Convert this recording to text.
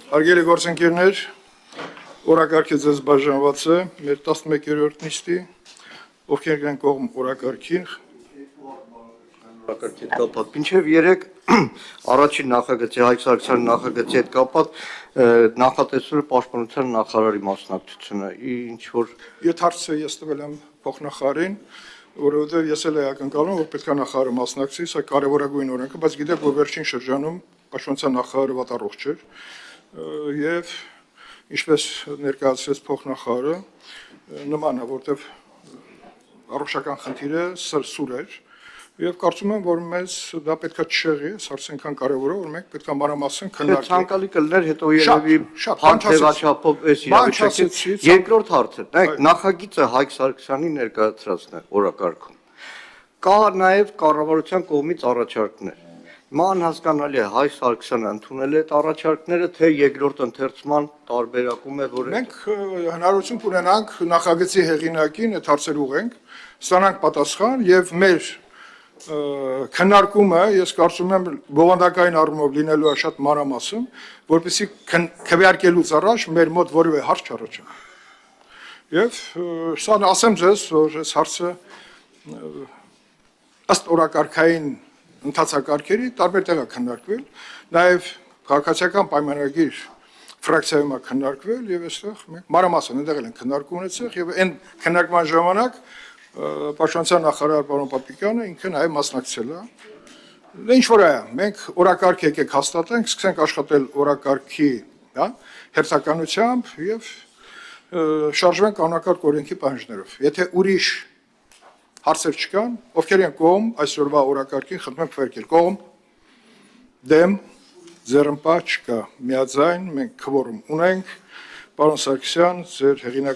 Հարգելի գործընկերներ, օրակարգը ձեզ բաժանված է մեր 11-րդ նիստի, ովքեր են կողմ օրակարգին։ Օրակարգի հետ կապված մինչև 3 առաջին նախագծի Հայկ Սարգսյանի նախագծի հետ կապված նախատեսվել է պաշտպանության նախարարի մասնակցությունը, ինչ որ Այդ հարցը ես տվել եմ փոխնախարարին, որովհետև ես էլ ակնկալում եմ, որ պետք է նախարարը մասնակցի, սա կարևորագույն օրենք է, բայց գիտեք, որ վերջին շրջանում պաշտպանության նախարարը վատառողջ էր, եւ ինչպես ներկայացրեց փոխնախարարը, նման է, որտեղ առողջական խնդիրը սուր էր, եւ կարծում եմ, որ մեզ դա պետք է չշեղի, սարս այնքան կարևոր է, որ մենք պետք է մանրամասն քննարկենք։ Ցանկալի կլներ, հետո երևի բանջեղաչափով այս իրավիճակի երկրորդ հարցը, նայեք, նախագիծը Հայկ Սարգսյանի ներկայացրածն է օրակարգում։ Կա նաև կառավարության կողմից առաջարկներ։ Ման հասկանալի է Հայկ Սարգսյանը ընդունել է այդ առաջարկները, թե երկրորդ ընթերցման տարբերակում է, որ մենք հնարավորություն կունենանք նախագծի հեղինակին այդ հարցերը ուղենք, ստանանք պատասխան եւ մեր քննարկումը, ես կարծում եմ բովանդակային առումով լինելու է շատ մանրամասն, որպեսզի քվեարկելուց առաջ մեր մոտ որևէ հարց չառաջանա։ Եվ սա ասեմ ձեզ, որ այս հարցը ըստ օրակարգային ընթացակարգերի տարբեր տեղ է քննարկվել, նաև քաղաքացիական պայմանագիր ֆրակցիայում է քննարկվել եւ այստեղ մենք մանրամասն այնտեղ են քննարկում ունեցել եւ այն քննարկման ժամանակ Պաշտպանության նախարար պարոն Պապիկյանը ինքը նաև մասնակցել է։ Ինչ որ է, մենք օրակարգ եկեք հաստատենք, սկսենք աշխատել օրակարգի, հա, հերթականությամբ եւ շարժվենք կանոնակարգ օրենքի պահանջներով։ Եթե ուրիշ հարցեր չկան, ովքեր են կողմ այսօրվա օրակարգին, խնդրում եմ քվեարկել կողմ, դեմ, ձեռնպահ չկա, միաձայն մենք քվորում ունենք, պարոն Սարգսյան, ձեր հեղինակ